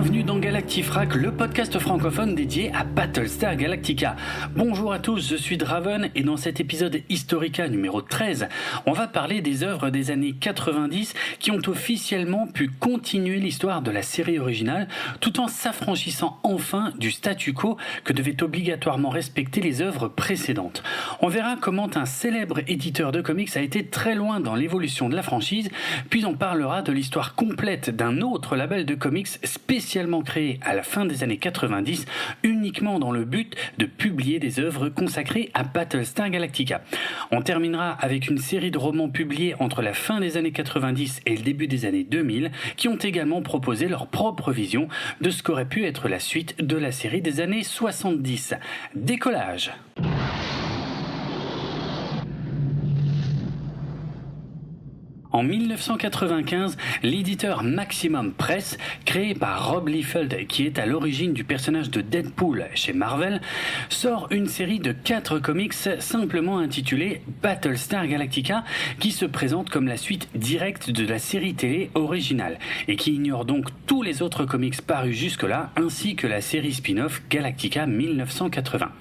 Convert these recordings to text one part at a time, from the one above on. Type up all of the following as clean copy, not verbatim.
Bienvenue dans Galactifrac, le podcast francophone dédié à Battlestar Galactica. Bonjour à tous, je suis Draven et dans cet épisode Historica numéro 13, on va parler des œuvres des années 90 qui ont officiellement pu continuer l'histoire de la série originale tout en s'affranchissant enfin du statu quo que devaient obligatoirement respecter les œuvres précédentes. On verra comment un célèbre éditeur de comics a été très loin dans l'évolution de la franchise, puis on parlera de l'histoire complète d'un autre label de comics spécialement créé à la fin des années 90 uniquement dans le but de publier des œuvres consacrées à Battlestar Galactica. On terminera avec une série de romans publiés entre la fin des années 90 et le début des années 2000 qui ont également proposé leur propre vision de ce qu'aurait pu être la suite de la série des années 70. Décollage. En 1995, l'éditeur Maximum Press, créé par Rob Liefeld, qui est à l'origine du personnage de Deadpool chez Marvel, sort une série de 4 comics simplement intitulée Battlestar Galactica, qui se présente comme la suite directe de la série télé originale, et qui ignore donc tous les autres comics parus jusque-là, ainsi que la série spin-off Galactica 1980.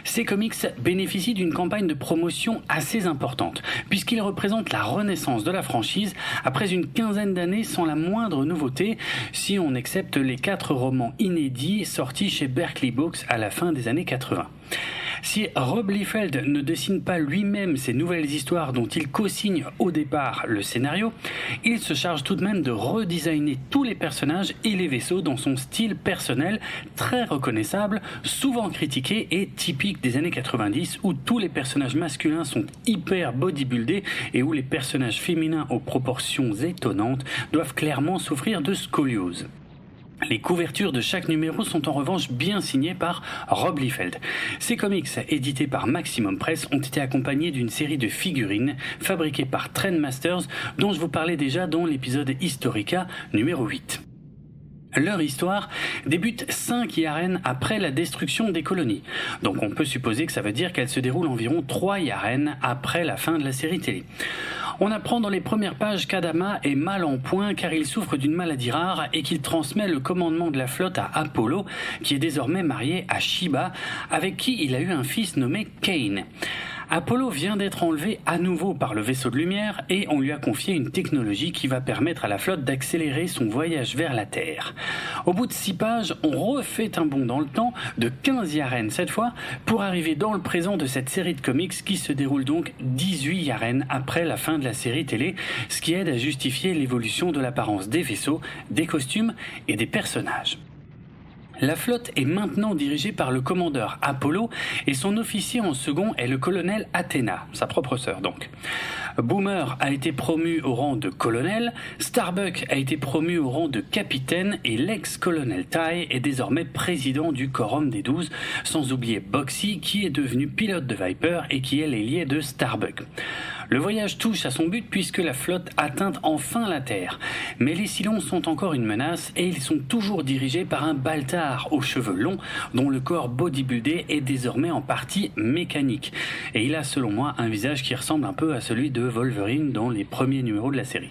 Ces comics bénéficient d'une campagne de promotion assez importante, puisqu'ils représentent la renaissance de la franchise après une quinzaine d'années sans la moindre nouveauté, si on accepte les 4 romans inédits sortis chez Berkeley Books à la fin des années 80. Si Rob Liefeld ne dessine pas lui-même ces nouvelles histoires dont il co-signe au départ le scénario, il se charge tout de même de redesigner tous les personnages et les vaisseaux dans son style personnel très reconnaissable, souvent critiqué et typique des années 90 où tous les personnages masculins sont hyper bodybuildés et où les personnages féminins aux proportions étonnantes doivent clairement souffrir de scoliose. Les couvertures de chaque numéro sont en revanche bien signées par Rob Liefeld. Ces comics, édités par Maximum Press, ont été accompagnés d'une série de figurines fabriquées par Trendmasters, dont je vous parlais déjà dans l'épisode Historica numéro 8. Leur histoire débute 5 Yaren après la destruction des colonies. Donc on peut supposer que ça veut dire qu'elle se déroule environ 3 Yaren après la fin de la série télé. On apprend dans les premières pages qu'Adama est mal en point car il souffre d'une maladie rare et qu'il transmet le commandement de la flotte à Apollo, qui est désormais marié à Shiba, avec qui il a eu un fils nommé Kane. Apollo vient d'être enlevé à nouveau par le vaisseau de lumière et on lui a confié une technologie qui va permettre à la flotte d'accélérer son voyage vers la Terre. Au bout de 6 pages, on refait un bond dans le temps, de 15 Yaren cette fois, pour arriver dans le présent de cette série de comics qui se déroule donc 18 Yaren après la fin de la série télé, ce qui aide à justifier l'évolution de l'apparence des vaisseaux, des costumes et des personnages. La flotte est maintenant dirigée par le commandeur Apollo et son officier en second est le colonel Athena, sa propre sœur donc. Boomer a été promu au rang de colonel, Starbuck a été promu au rang de capitaine et l'ex-colonel Tai est désormais président du Quorum des 12, sans oublier Boxy qui est devenu pilote de Viper et qui est l'ailier de Starbuck. Le voyage touche à son but puisque la flotte atteint enfin la Terre. Mais les Cylons sont encore une menace et ils sont toujours dirigés par un Baltar aux cheveux longs dont le corps bodybuildé est désormais en partie mécanique. Et il a selon moi un visage qui ressemble un peu à celui de Wolverine dans les premiers numéros de la série.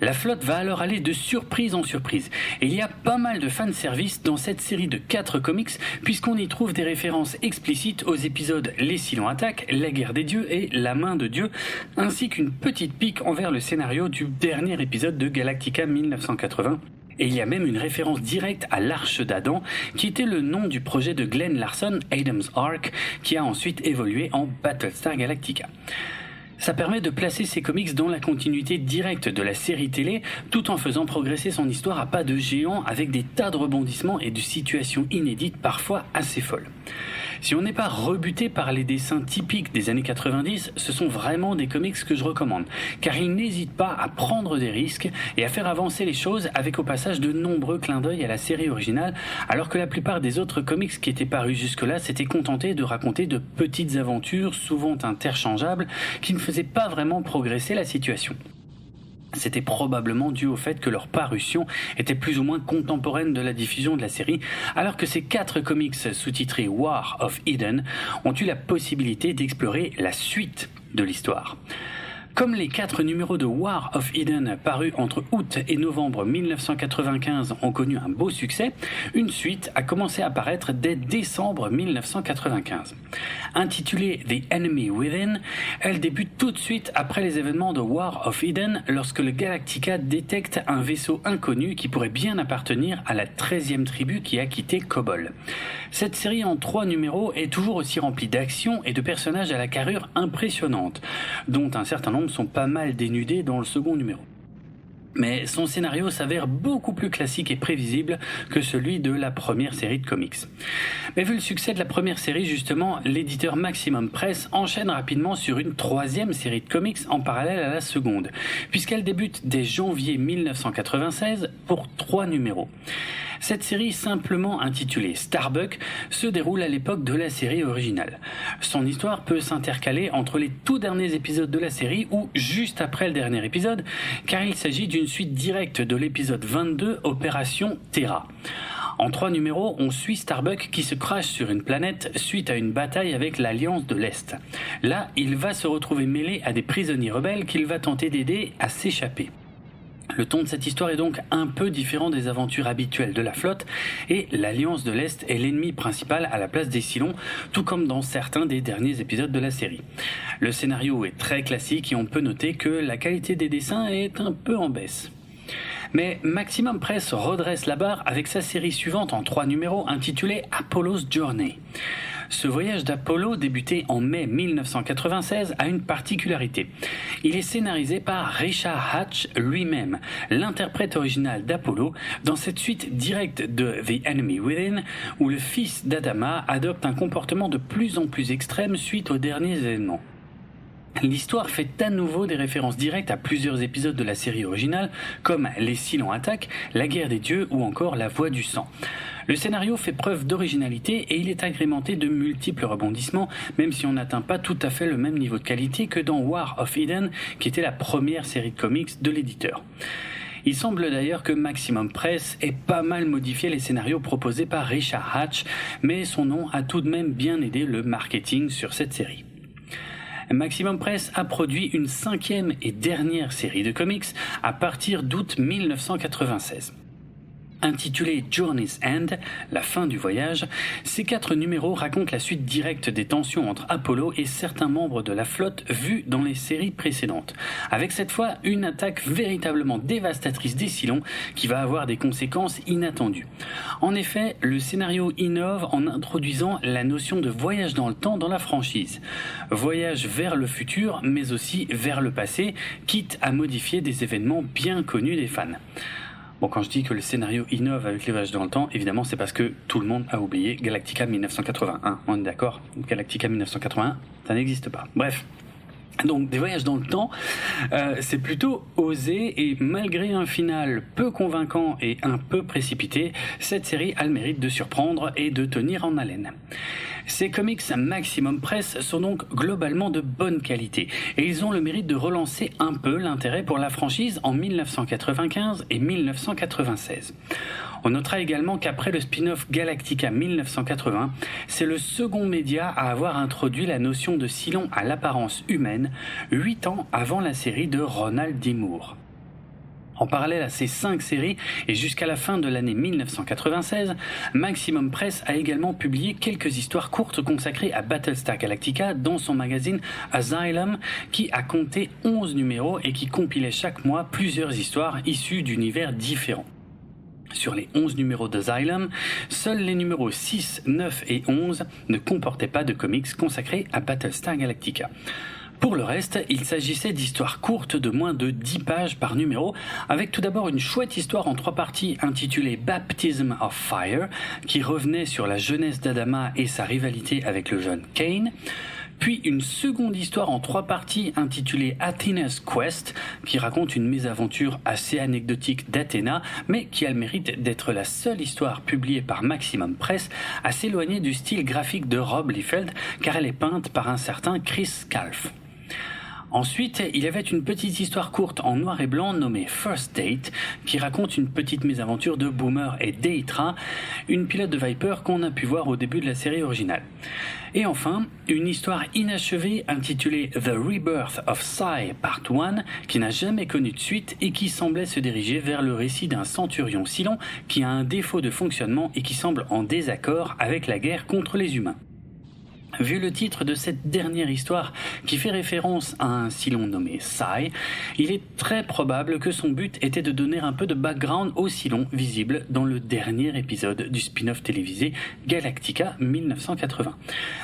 La flotte va alors aller de surprise en surprise. Et il y a pas mal de fanservice dans cette série de 4 comics, puisqu'on y trouve des références explicites aux épisodes Les Cylons attaquent, La guerre des dieux et La main de Dieu, ainsi qu'une petite pique envers le scénario du dernier épisode de Galactica 1980. Et il y a même une référence directe à l'Arche d'Adam, qui était le nom du projet de Glenn Larson, Adam's Ark, qui a ensuite évolué en Battlestar Galactica. Ça permet de placer ces comics dans la continuité directe de la série télé, tout en faisant progresser son histoire à pas de géant avec des tas de rebondissements et de situations inédites parfois assez folles. Si on n'est pas rebuté par les dessins typiques des années 90, ce sont vraiment des comics que je recommande, car ils n'hésitent pas à prendre des risques et à faire avancer les choses avec au passage de nombreux clins d'œil à la série originale, alors que la plupart des autres comics qui étaient parus jusque-là s'étaient contentés de raconter de petites aventures, souvent interchangeables, qui ne faisaient pas vraiment progresser la situation. C'était probablement dû au fait que leur parution était plus ou moins contemporaine de la diffusion de la série, alors que ces 4 comics sous-titrés War of Eden ont eu la possibilité d'explorer la suite de l'histoire. Comme les 4 numéros de War of Eden parus entre août et novembre 1995 ont connu un beau succès, une suite a commencé à paraître dès décembre 1995. Intitulée The Enemy Within, elle débute tout de suite après les événements de War of Eden lorsque le Galactica détecte un vaisseau inconnu qui pourrait bien appartenir à la 13e tribu qui a quitté Kobol. Cette série en 3 numéros est toujours aussi remplie d'action et de personnages à la carrure impressionnante, dont un certain nombre sont pas mal dénudés dans le second numéro. Mais son scénario s'avère beaucoup plus classique et prévisible que celui de la première série de comics. Mais vu le succès de la première série, justement, l'éditeur Maximum Press enchaîne rapidement sur une 3e série de comics en parallèle à la seconde, puisqu'elle débute dès janvier 1996 pour 3 numéros. Cette série, simplement intitulée Starbuck, se déroule à l'époque de la série originale. Son histoire peut s'intercaler entre les tout derniers épisodes de la série ou juste après le dernier épisode, car il s'agit d'une suite directe de l'épisode 22, Opération Terra. En 3 numéros, on suit Starbuck qui se crache sur une planète suite à une bataille avec l'Alliance de l'Est. Là, il va se retrouver mêlé à des prisonniers rebelles qu'il va tenter d'aider à s'échapper. Le ton de cette histoire est donc un peu différent des aventures habituelles de la flotte et l'Alliance de l'Est est l'ennemi principal à la place des Cylons, tout comme dans certains des derniers épisodes de la série. Le scénario est très classique et on peut noter que la qualité des dessins est un peu en baisse. Mais Maximum Press redresse la barre avec sa série suivante en 3 numéros intitulée Apollo's Journey. Ce voyage d'Apollo, débuté en mai 1996, a une particularité. Il est scénarisé par Richard Hatch lui-même, l'interprète original d'Apollo, dans cette suite directe de The Enemy Within, où le fils d'Adama adopte un comportement de plus en plus extrême suite aux derniers événements. L'histoire fait à nouveau des références directes à plusieurs épisodes de la série originale, comme Les Cylons attaquent, La guerre des dieux ou encore La voix du sang. Le scénario fait preuve d'originalité et il est agrémenté de multiples rebondissements, même si on n'atteint pas tout à fait le même niveau de qualité que dans War of Eden, qui était la première série de comics de l'éditeur. Il semble d'ailleurs que Maximum Press ait pas mal modifié les scénarios proposés par Richard Hatch, mais son nom a tout de même bien aidé le marketing sur cette série. Maximum Press a produit une 5e et dernière série de comics à partir d'août 1996. Intitulé Journey's End, la fin du voyage, ces 4 numéros racontent la suite directe des tensions entre Apollo et certains membres de la flotte vus dans les séries précédentes, avec cette fois une attaque véritablement dévastatrice des Cylons qui va avoir des conséquences inattendues. En effet, le scénario innove en introduisant la notion de voyage dans le temps dans la franchise. Voyage vers le futur, mais aussi vers le passé, quitte à modifier des événements bien connus des fans. Bon, quand je dis que le scénario innove avec les voyages dans le temps, évidemment, c'est parce que tout le monde a oublié Galactica 1981. On est d'accord ? Galactica 1981, ça n'existe pas. Bref. Donc, des voyages dans le temps, c'est plutôt osé et malgré un final peu convaincant et un peu précipité, cette série a le mérite de surprendre et de tenir en haleine. Ces comics Maximum Press sont donc globalement de bonne qualité et ils ont le mérite de relancer un peu l'intérêt pour la franchise en 1995 et 1996. On notera également qu'après le spin-off Galactica 1980, c'est le second média à avoir introduit la notion de Cylon à l'apparence humaine, 8 ans avant la série de Ronald D. Moore. En parallèle à ces 5 séries et jusqu'à la fin de l'année 1996, Maximum Press a également publié quelques histoires courtes consacrées à Battlestar Galactica dans son magazine Asylum qui a compté 11 numéros et qui compilait chaque mois plusieurs histoires issues d'univers différents. Sur les 11 numéros d'Asylum, seuls les numéros 6, 9 et 11 ne comportaient pas de comics consacrés à Battlestar Galactica. Pour le reste, il s'agissait d'histoires courtes de moins de 10 pages par numéro, avec tout d'abord une chouette histoire en 3 parties intitulée Baptism of Fire, qui revenait sur la jeunesse d'Adama et sa rivalité avec le jeune Kane, puis une seconde histoire en 3 parties intitulée Athena's Quest, qui raconte une mésaventure assez anecdotique d'Athéna, mais qui a le mérite d'être la seule histoire publiée par Maximum Press à s'éloigner du style graphique de Rob Liefeld, car elle est peinte par un certain Chris Scalf. Ensuite, il y avait une petite histoire courte en noir et blanc nommée First Date, qui raconte une petite mésaventure de Boomer et Deitra, une pilote de Viper qu'on a pu voir au début de la série originale. Et enfin, une histoire inachevée intitulée The Rebirth of Psy Part 1, qui n'a jamais connu de suite et qui semblait se diriger vers le récit d'un centurion Cylon qui a un défaut de fonctionnement et qui semble en désaccord avec la guerre contre les humains. Vu le titre de cette dernière histoire qui fait référence à un Cylon nommé Psy, il est très probable que son but était de donner un peu de background au Cylon visible dans le dernier épisode du spin-off télévisé Galactica 1980.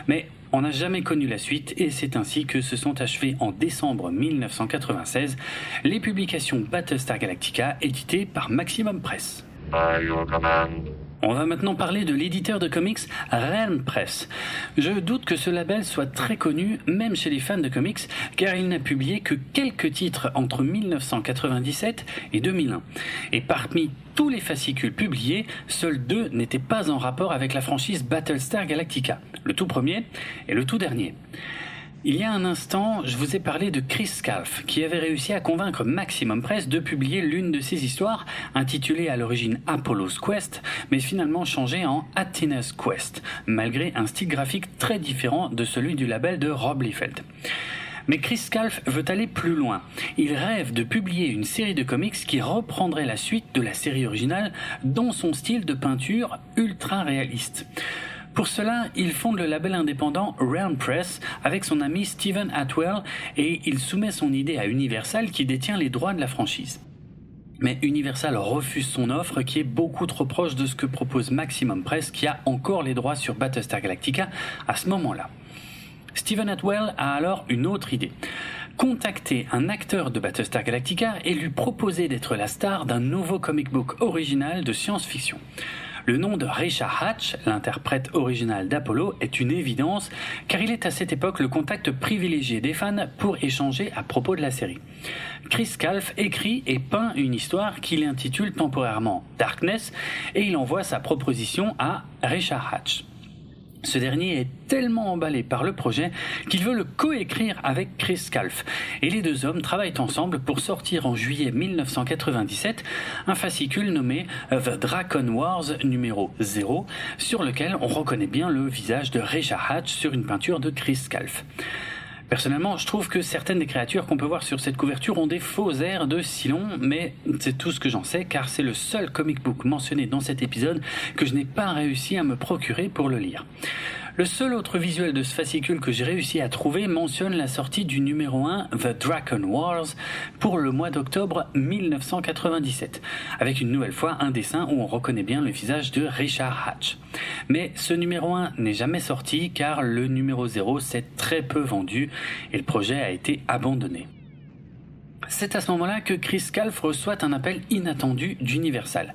Mais on n'a jamais connu la suite et c'est ainsi que se sont achevées en décembre 1996 les publications Battlestar Galactica éditées par Maximum Press. By your command. On va maintenant parler de l'éditeur de comics Realm Press. Je doute que ce label soit très connu, même chez les fans de comics, car il n'a publié que quelques titres entre 1997 et 2001. Et parmi tous les fascicules publiés, seuls 2 n'étaient pas en rapport avec la franchise Battlestar Galactica, le tout premier et le tout dernier. Il y a un instant, je vous ai parlé de Chris Scalf, qui avait réussi à convaincre Maximum Press de publier l'une de ses histoires, intitulée à l'origine Apollo's Quest, mais finalement changée en Athena's Quest, malgré un style graphique très différent de celui du label de Rob Liefeld. Mais Chris Scalf veut aller plus loin. Il rêve de publier une série de comics qui reprendrait la suite de la série originale dans son style de peinture ultra réaliste. Pour cela, il fonde le label indépendant Realm Press avec son ami Stephen Atwell et il soumet son idée à Universal qui détient les droits de la franchise. Mais Universal refuse son offre qui est beaucoup trop proche de ce que propose Maximum Press qui a encore les droits sur Battlestar Galactica à ce moment-là. Stephen Atwell a alors une autre idée. Contacter un acteur de Battlestar Galactica et lui proposer d'être la star d'un nouveau comic book original de science-fiction. Le nom de Richard Hatch, l'interprète original d'Apollo, est une évidence car il est à cette époque le contact privilégié des fans pour échanger à propos de la série. Chris Scalf écrit et peint une histoire qu'il intitule temporairement Darkness et il envoie sa proposition à Richard Hatch. Ce dernier est tellement emballé par le projet qu'il veut le coécrire avec Chris Scalf et les deux hommes travaillent ensemble pour sortir en juillet 1997 un fascicule nommé The Dracon Wars numéro 0 sur lequel on reconnaît bien le visage de Richard Hatch sur une peinture de Chris Scalf. Personnellement, je trouve que certaines des créatures qu'on peut voir sur cette couverture ont des faux airs de Cylon, mais c'est tout ce que j'en sais car c'est le seul comic book mentionné dans cet épisode que je n'ai pas réussi à me procurer pour le lire. Le seul autre visuel de ce fascicule que j'ai réussi à trouver mentionne la sortie du numéro 1 The Dracon Wars pour le mois d'octobre 1997, avec une nouvelle fois un dessin où on reconnaît bien le visage de Richard Hatch. Mais ce numéro 1 n'est jamais sorti car le numéro 0 s'est très peu vendu et le projet a été abandonné. C'est à ce moment-là que Chris Scalf reçoit un appel inattendu d'Universal.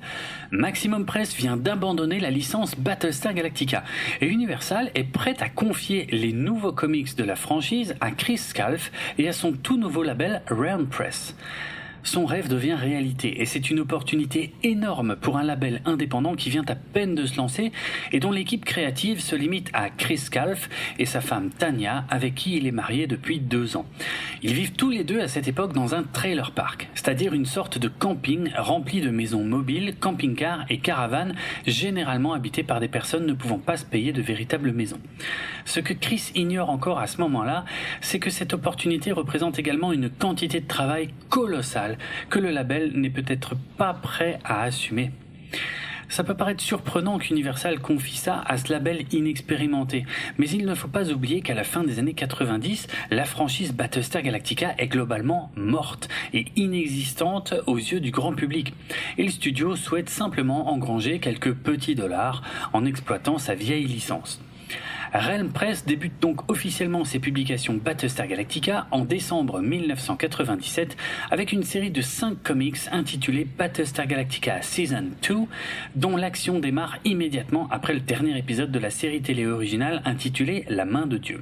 Maximum Press vient d'abandonner la licence Battlestar Galactica et Universal est prêt à confier les nouveaux comics de la franchise à Chris Scalf et à son tout nouveau label Realm Press. Son rêve devient réalité et c'est une opportunité énorme pour un label indépendant qui vient à peine de se lancer et dont l'équipe créative se limite à Chris Scalf et sa femme Tanya avec qui il est marié depuis 2 ans. Ils vivent tous les deux à cette époque dans un trailer park, c'est-à-dire une sorte de camping rempli de maisons mobiles, camping-cars et caravanes généralement habitées par des personnes ne pouvant pas se payer de véritables maisons. Ce que Chris ignore encore à ce moment-là, c'est que cette opportunité représente également une quantité de travail colossale que le label n'est peut-être pas prêt à assumer. Ça peut paraître surprenant qu'Universal confie ça à ce label inexpérimenté, mais il ne faut pas oublier qu'à la fin des années 90, la franchise Battlestar Galactica est globalement morte et inexistante aux yeux du grand public. Et le studio souhaite simplement engranger quelques petits dollars en exploitant sa vieille licence. Realm Press débute donc officiellement ses publications Battlestar Galactica en décembre 1997 avec une série de 5 comics intitulée Battlestar Galactica Season 2 dont l'action démarre immédiatement après le dernier épisode de la série télé originale intitulée La main de Dieu.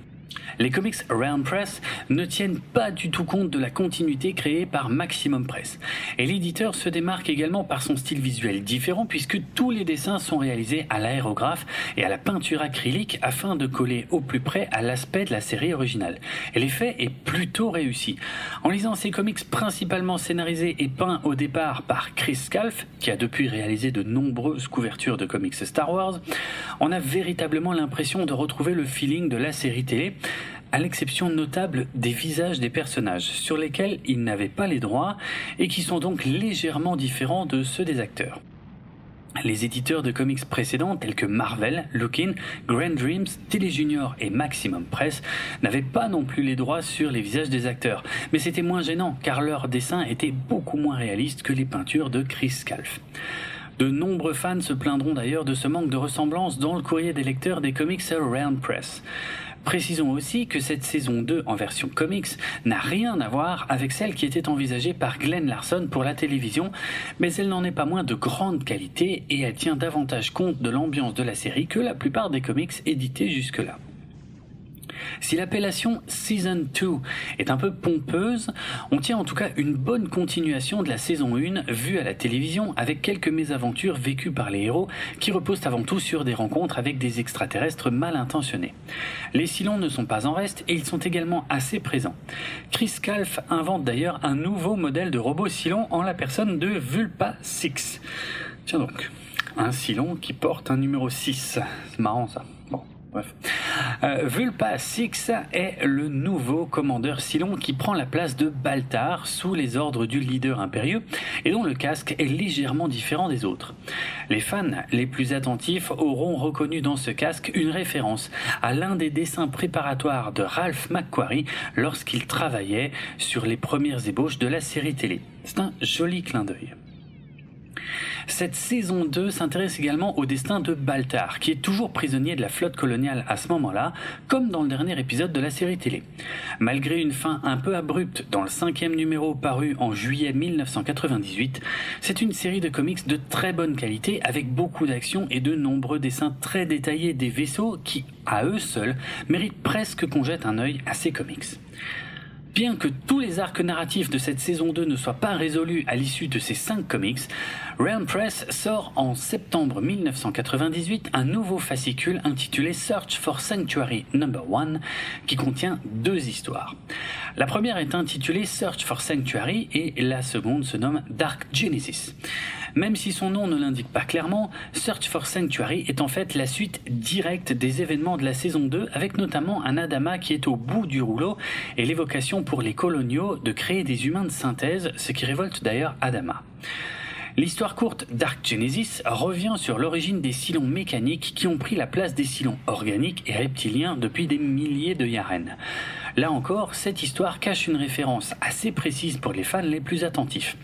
Les comics Realm Press ne tiennent pas du tout compte de la continuité créée par Maximum Press. Et l'éditeur se démarque également par son style visuel différent puisque tous les dessins sont réalisés à l'aérographe et à la peinture acrylique afin de coller au plus près à l'aspect de la série originale. Et l'effet est plutôt réussi. En lisant ces comics principalement scénarisés et peints au départ par Chris Scalf, qui a depuis réalisé de nombreuses couvertures de comics Star Wars, on a véritablement l'impression de retrouver le feeling de la série télé, à l'exception notable des visages des personnages, sur lesquels ils n'avaient pas les droits et qui sont donc légèrement différents de ceux des acteurs. Les éditeurs de comics précédents tels que Marvel, Look-In, Grand Dreams, Télé Junior et Maximum Press n'avaient pas non plus les droits sur les visages des acteurs, mais c'était moins gênant car leurs dessins étaient beaucoup moins réalistes que les peintures de Chris Scalf. De nombreux fans se plaindront d'ailleurs de ce manque de ressemblance dans le courrier des lecteurs des comics Realm Press. Précisons aussi que cette saison 2 en version comics n'a rien à voir avec celle qui était envisagée par Glenn Larson pour la télévision, mais elle n'en est pas moins de grande qualité et elle tient davantage compte de l'ambiance de la série que la plupart des comics édités jusque-là. Si l'appellation Season 2 est un peu pompeuse, on tient en tout cas une bonne continuation de la saison 1 vue à la télévision avec quelques mésaventures vécues par les héros qui reposent avant tout sur des rencontres avec des extraterrestres mal intentionnés. Les Cylons ne sont pas en reste et ils sont également assez présents. Chris Scalf invente d'ailleurs un nouveau modèle de robot Cylon en la personne de Vulpa 6. Tiens donc, un Cylon qui porte un numéro 6. C'est marrant ça. Bon. Bref. Vulpa 6 est le nouveau commandeur Cylon qui prend la place de Baltar sous les ordres du leader impérieux et dont le casque est légèrement différent des autres. Les fans les plus attentifs auront reconnu dans ce casque une référence à l'un des dessins préparatoires de Ralph McQuarrie lorsqu'il travaillait sur les premières ébauches de la série télé. C'est un joli clin d'œil. Cette saison 2 s'intéresse également au destin de Baltar, qui est toujours prisonnier de la flotte coloniale à ce moment-là, comme dans le dernier épisode de la série télé. Malgré une fin un peu abrupte dans le 5e numéro paru en juillet 1998, c'est une série de comics de très bonne qualité avec beaucoup d'action et de nombreux dessins très détaillés des vaisseaux qui, à eux seuls, méritent presque qu'on jette un œil à ces comics. Bien que tous les arcs narratifs de cette saison 2 ne soient pas résolus à l'issue de ces 5 comics, Realm Press sort en septembre 1998 un nouveau fascicule intitulé Search for Sanctuary No. 1 qui contient 2 histoires. La première est intitulée Search for Sanctuary et la seconde se nomme Dark Genesis. Même si son nom ne l'indique pas clairement, Search for Sanctuary est en fait la suite directe des événements de la saison 2 avec notamment un Adama qui est au bout du rouleau et l'évocation pour les coloniaux de créer des humains de synthèse, ce qui révolte d'ailleurs Adama. L'histoire courte Dark Genesis revient sur l'origine des Cylons mécaniques qui ont pris la place des Cylons organiques et reptiliens depuis des milliers de Yaren. Là encore, cette histoire cache une référence assez précise pour les fans les plus attentifs.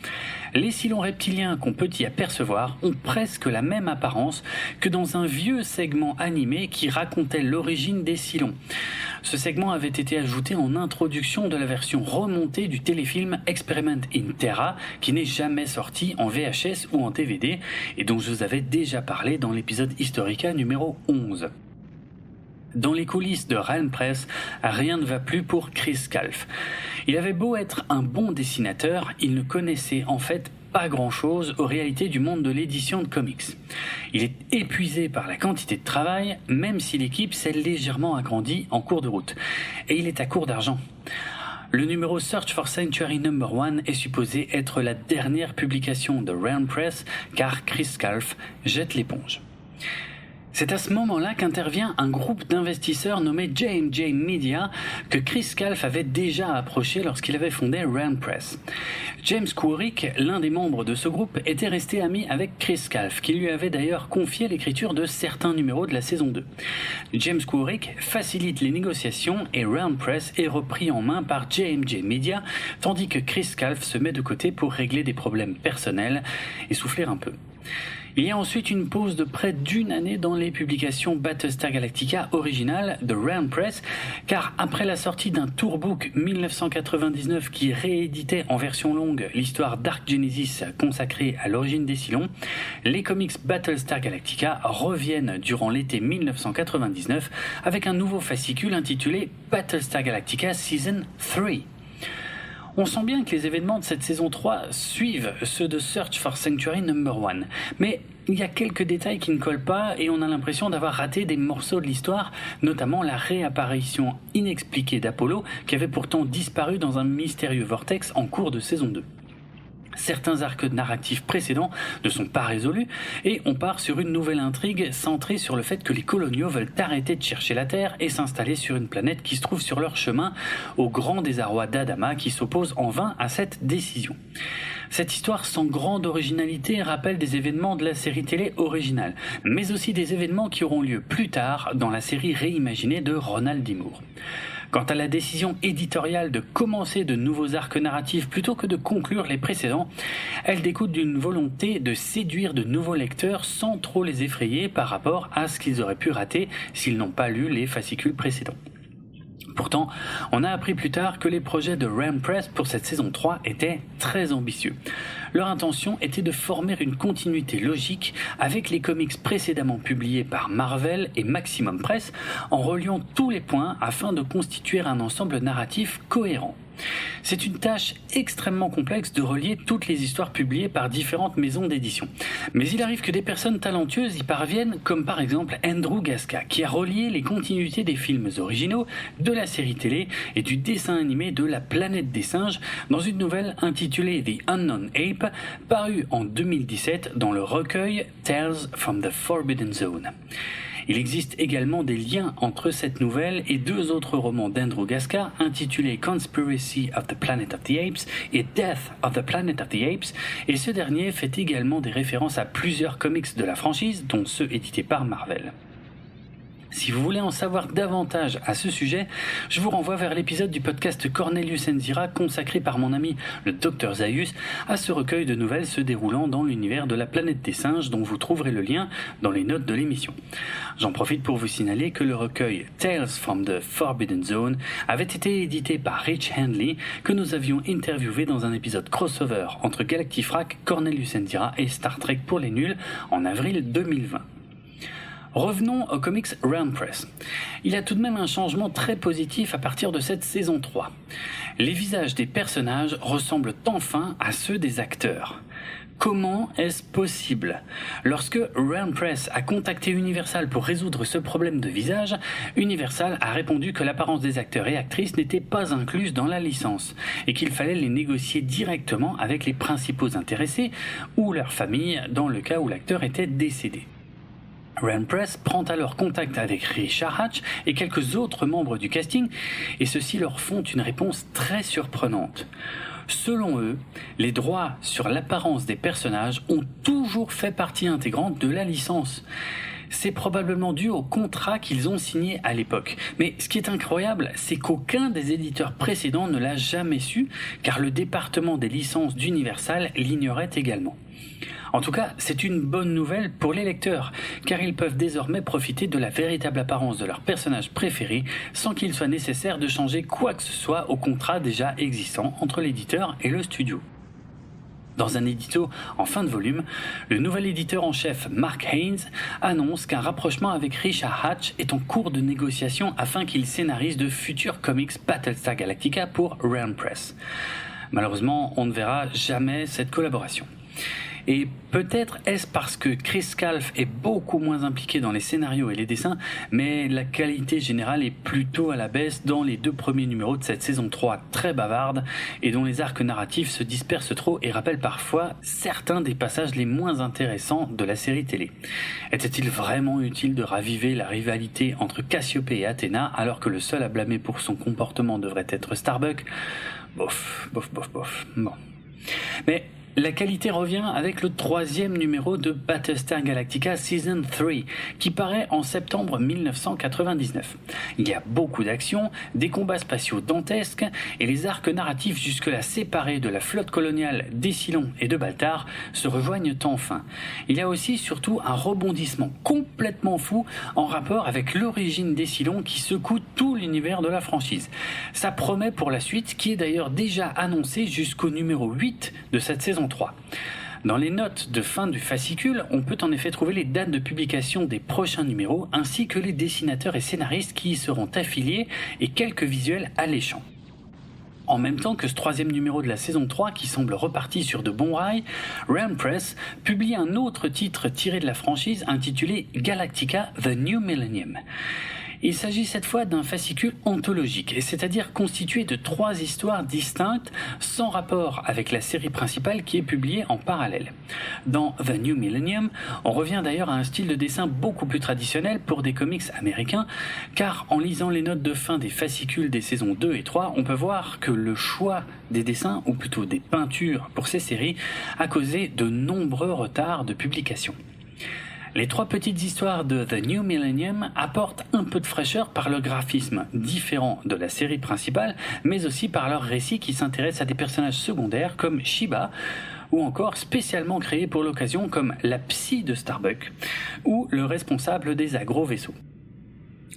Les Cylons reptiliens qu'on peut y apercevoir ont presque la même apparence que dans un vieux segment animé qui racontait l'origine des Cylons. Ce segment avait été ajouté en introduction de la version remontée du téléfilm Experiment in Terra qui n'est jamais sorti en VHS ou en DVD et dont je vous avais déjà parlé dans l'épisode Historica numéro 11. Dans les coulisses de Realm Press, rien ne va plus pour Chris Scalf. Il avait beau être un bon dessinateur, il ne connaissait en fait pas grand-chose aux réalités du monde de l'édition de comics. Il est épuisé par la quantité de travail, même si l'équipe s'est légèrement agrandie en cours de route. Et il est à court d'argent. Le numéro Search for Sanctuary No. 1 est supposé être la dernière publication de Realm Press, car Chris Scalf jette l'éponge. C'est à ce moment-là qu'intervient un groupe d'investisseurs nommé J&J Media que Chris Scalf avait déjà approché lorsqu'il avait fondé Realm Press. James Couric, l'un des membres de ce groupe, était resté ami avec Chris Scalf, qui lui avait d'ailleurs confié l'écriture de certains numéros de la saison 2. James Couric facilite les négociations et Realm Press est repris en main par J&J Media, tandis que Chris Scalf se met de côté pour régler des problèmes personnels et souffler un peu. Il y a ensuite une pause de près d'une année dans les publications Battlestar Galactica originales de Realm Press, car après la sortie d'un Tourbook 1999 qui rééditait en version longue l'histoire Dark Genesis consacrée à l'origine des Cylons, les comics Battlestar Galactica reviennent durant l'été 1999 avec un nouveau fascicule intitulé Battlestar Galactica Season 3. On sent bien que les événements de cette saison 3 suivent ceux de Search for Sanctuary No. 1, mais il y a quelques détails qui ne collent pas et on a l'impression d'avoir raté des morceaux de l'histoire, notamment la réapparition inexpliquée d'Apollo qui avait pourtant disparu dans un mystérieux vortex en cours de saison 2. Certains arcs narratifs précédents ne sont pas résolus et on part sur une nouvelle intrigue centrée sur le fait que les coloniaux veulent arrêter de chercher la Terre et s'installer sur une planète qui se trouve sur leur chemin, au grand désarroi d'Adama qui s'oppose en vain à cette décision. Cette histoire sans grande originalité rappelle des événements de la série télé originale, mais aussi des événements qui auront lieu plus tard dans la série réimaginée de Ronald D. Moore. Quant à la décision éditoriale de commencer de nouveaux arcs narratifs plutôt que de conclure les précédents, elle découle d'une volonté de séduire de nouveaux lecteurs sans trop les effrayer par rapport à ce qu'ils auraient pu rater s'ils n'ont pas lu les fascicules précédents. Pourtant, on a appris plus tard que les projets de Realm Press pour cette saison 3 étaient très ambitieux. Leur intention était de former une continuité logique avec les comics précédemment publiés par Marvel et Maximum Press en reliant tous les points afin de constituer un ensemble narratif cohérent. C'est une tâche extrêmement complexe de relier toutes les histoires publiées par différentes maisons d'édition. Mais il arrive que des personnes talentueuses y parviennent, comme par exemple Andrew Gasca, qui a relié les continuités des films originaux, de la série télé et du dessin animé de La Planète des Singes dans une nouvelle intitulée The Unknown Ape, parue en 2017 dans le recueil Tales from the Forbidden Zone. Il existe également des liens entre cette nouvelle et deux autres romans d'Andrew Gasca intitulés Conspiracy of the Planet of the Apes et Death of the Planet of the Apes, et ce dernier fait également des références à plusieurs comics de la franchise, dont ceux édités par Marvel. Si vous voulez en savoir davantage à ce sujet, je vous renvoie vers l'épisode du podcast Cornelius Enzira consacré par mon ami le Dr Zaius à ce recueil de nouvelles se déroulant dans l'univers de la planète des singes dont vous trouverez le lien dans les notes de l'émission. J'en profite pour vous signaler que le recueil Tales from the Forbidden Zone avait été édité par Rich Handley que nous avions interviewé dans un épisode crossover entre Galactifrac, Cornelius Enzira et Star Trek pour les nuls en avril 2020. Revenons aux comics Realm Press. Il y a tout de même un changement très positif à partir de cette saison 3. Les visages des personnages ressemblent enfin à ceux des acteurs. Comment est-ce possible ? Lorsque Realm Press a contacté Universal pour résoudre ce problème de visage, Universal a répondu que l'apparence des acteurs et actrices n'était pas incluse dans la licence et qu'il fallait les négocier directement avec les principaux intéressés ou leur famille dans le cas où l'acteur était décédé. Realm Press prend alors contact avec Richard Hatch et quelques autres membres du casting et ceux-ci leur font une réponse très surprenante. Selon eux, les droits sur l'apparence des personnages ont toujours fait partie intégrante de la licence. C'est probablement dû au contrat qu'ils ont signé à l'époque. Mais ce qui est incroyable, c'est qu'aucun des éditeurs précédents ne l'a jamais su, car le département des licences d'Universal l'ignorait également. En tout cas, c'est une bonne nouvelle pour les lecteurs, car ils peuvent désormais profiter de la véritable apparence de leur personnage préféré sans qu'il soit nécessaire de changer quoi que ce soit au contrat déjà existant entre l'éditeur et le studio. Dans un édito en fin de volume, le nouvel éditeur en chef Mark Haynes annonce qu'un rapprochement avec Richard Hatch est en cours de négociation afin qu'il scénarise de futurs comics Battlestar Galactica pour Realm Press. Malheureusement, on ne verra jamais cette collaboration. Et peut-être est-ce parce que Chris Calf est beaucoup moins impliqué dans les scénarios et les dessins, mais la qualité générale est plutôt à la baisse dans les deux premiers numéros de cette saison 3 très bavarde et dont les arcs narratifs se dispersent trop et rappellent parfois certains des passages les moins intéressants de la série télé. Était-il vraiment utile de raviver la rivalité entre Cassiope et Athéna alors que le seul à blâmer pour son comportement devrait être Starbuck ? Bof. Bon. Mais La qualité revient avec le 3e numéro de Battlestar Galactica Season 3, qui paraît en septembre 1999. Il y a beaucoup d'action, des combats spatiaux dantesques, et les arcs narratifs jusque-là séparés de la flotte coloniale des Cylons et de Baltar se rejoignent enfin. Il y a aussi surtout un rebondissement complètement fou en rapport avec l'origine des Cylons qui secoue tout l'univers de la franchise. Ça promet pour la suite, qui est d'ailleurs déjà annoncée jusqu'au numéro 8 de cette saison 3. Dans les notes de fin du fascicule, on peut en effet trouver les dates de publication des prochains numéros ainsi que les dessinateurs et scénaristes qui y seront affiliés et quelques visuels alléchants. En même temps que ce 3e numéro de la saison 3 qui semble reparti sur de bons rails, Realm Press publie un autre titre tiré de la franchise intitulé Galactica The New Millennium. Il s'agit cette fois d'un fascicule anthologique, c'est-à-dire constitué de 3 histoires distinctes sans rapport avec la série principale qui est publiée en parallèle. Dans The New Millennium, on revient d'ailleurs à un style de dessin beaucoup plus traditionnel pour des comics américains, car en lisant les notes de fin des fascicules des saisons 2 et 3, on peut voir que le choix des dessins, ou plutôt des peintures pour ces séries, a causé de nombreux retards de publication. Les 3 petites histoires de The New Millennium apportent un peu de fraîcheur par leur graphisme différent de la série principale, mais aussi par leur récit qui s'intéresse à des personnages secondaires comme Shiba, ou encore spécialement créés pour l'occasion comme la psy de Starbuck, ou le responsable des agro-vaisseaux.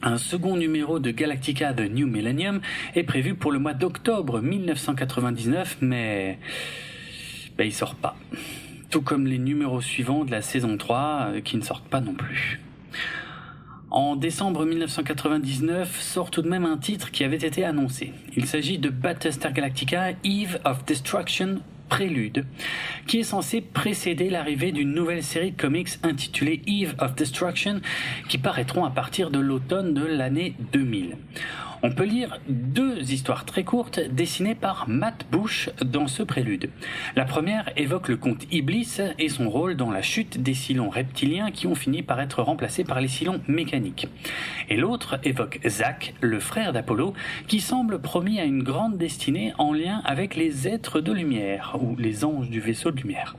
Un second numéro de Galactica The New Millennium est prévu pour le mois d'octobre 1999, mais il sort pas. Tout comme les numéros suivants de la saison 3 qui ne sortent pas non plus. En décembre 1999 sort tout de même un titre qui avait été annoncé. Il s'agit de Battlestar Galactica Eve of Destruction Prélude, qui est censé précéder l'arrivée d'une nouvelle série de comics intitulée Eve of Destruction qui paraîtront à partir de l'automne de l'année 2000. On peut lire 2 histoires très courtes dessinées par Matt Bush dans ce prélude. La première évoque le comte Iblis et son rôle dans la chute des Cylons reptiliens qui ont fini par être remplacés par les Cylons mécaniques. Et l'autre évoque Zach, le frère d'Apollo, qui semble promis à une grande destinée en lien avec les êtres de lumière, ou les anges du vaisseau de lumière.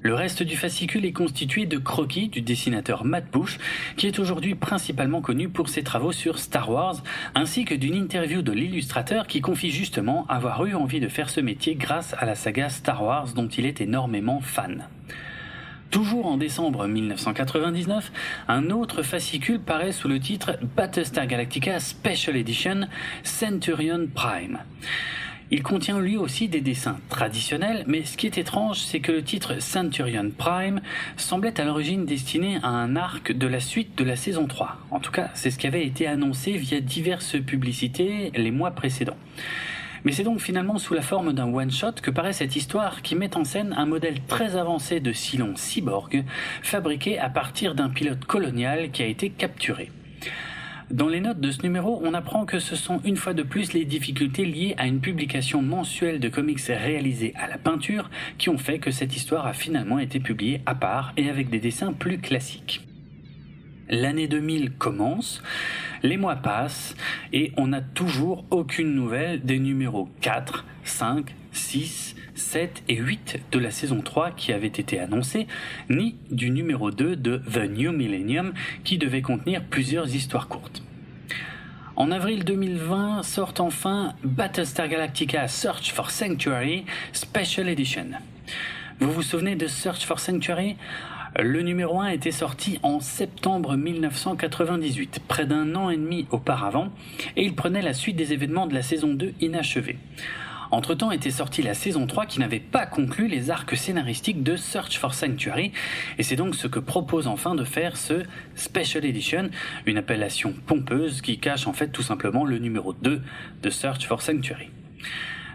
Le reste du fascicule est constitué de croquis du dessinateur Matt Bush, qui est aujourd'hui principalement connu pour ses travaux sur Star Wars, ainsi que d'une interview de l'illustrateur qui confie justement avoir eu envie de faire ce métier grâce à la saga Star Wars dont il est énormément fan. Toujours en décembre 1999, un autre fascicule paraît sous le titre Battlestar Galactica Special Edition Centurion Prime. Il contient lui aussi des dessins traditionnels, mais ce qui est étrange, c'est que le titre Centurion Prime semblait à l'origine destiné à un arc de la suite de la saison 3. En tout cas, c'est ce qui avait été annoncé via diverses publicités les mois précédents. Mais c'est donc finalement sous la forme d'un one-shot que paraît cette histoire qui met en scène un modèle très avancé de Cylon cyborg, fabriqué à partir d'un pilote colonial qui a été capturé. Dans les notes de ce numéro, on apprend que ce sont une fois de plus les difficultés liées à une publication mensuelle de comics réalisés à la peinture qui ont fait que cette histoire a finalement été publiée à part et avec des dessins plus classiques. L'année 2000 commence, les mois passent et on n'a toujours aucune nouvelle des numéros 4, 5, 6, 7 et 8 de la saison 3 qui avaient été annoncés, ni du numéro 2 de The New Millennium qui devait contenir plusieurs histoires courtes. En avril 2020 sort enfin Battlestar Galactica Search for Sanctuary Special Edition. Vous vous souvenez de Search for Sanctuary ? Le numéro 1 était sorti en septembre 1998, près d'un an et demi auparavant, et il prenait la suite des événements de la saison 2 inachevée. Entre-temps était sortie la saison 3 qui n'avait pas conclu les arcs scénaristiques de Search for Sanctuary, et c'est donc ce que propose enfin de faire ce Special Edition, une appellation pompeuse qui cache en fait tout simplement le numéro 2 de Search for Sanctuary.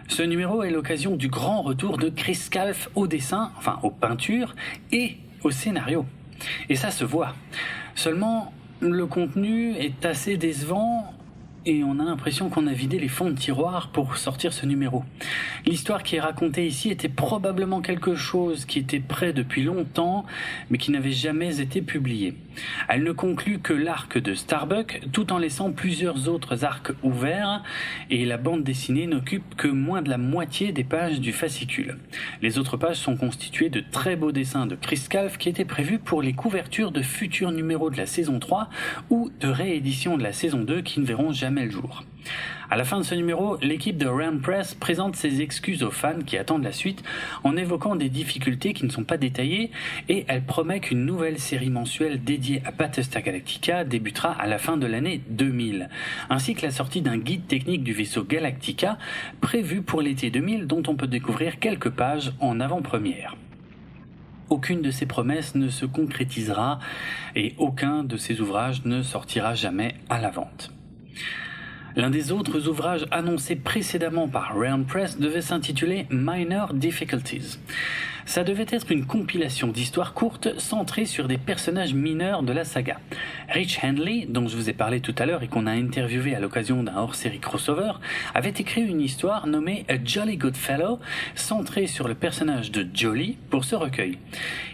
Ce numéro est l'occasion du grand retour de Chris Calf au dessin, enfin aux peintures, et au scénario. Et ça se voit. Seulement, le contenu est assez décevant, et on a l'impression qu'on a vidé les fonds de tiroir pour sortir ce numéro. L'histoire qui est racontée ici était probablement quelque chose qui était prêt depuis longtemps, mais qui n'avait jamais été publié. Elle ne conclut que l'arc de Starbuck, tout en laissant plusieurs autres arcs ouverts, et la bande dessinée n'occupe que moins de la moitié des pages du fascicule. Les autres pages sont constituées de très beaux dessins de Chris Calf qui étaient prévus pour les couvertures de futurs numéros de la saison 3 ou de rééditions de la saison 2 qui ne verront jamais le jour. À la fin de ce numéro, l'équipe de Realm Press présente ses excuses aux fans qui attendent la suite en évoquant des difficultés qui ne sont pas détaillées, et elle promet qu'une nouvelle série mensuelle dédiée à Battlestar Galactica débutera à la fin de l'année 2000, ainsi que la sortie d'un guide technique du vaisseau Galactica prévu pour l'été 2000 dont on peut découvrir quelques pages en avant-première. Aucune de ces promesses ne se concrétisera et aucun de ces ouvrages ne sortira jamais à la vente. L'un des autres ouvrages annoncés précédemment par Realm Press devait s'intituler Minor Difficulties. Ça devait être une compilation d'histoires courtes centrées sur des personnages mineurs de la saga. Rich Handley, dont je vous ai parlé tout à l'heure et qu'on a interviewé à l'occasion d'un hors-série crossover, avait écrit une histoire nommée A Jolly Good Fellow, centrée sur le personnage de Jolly pour ce recueil.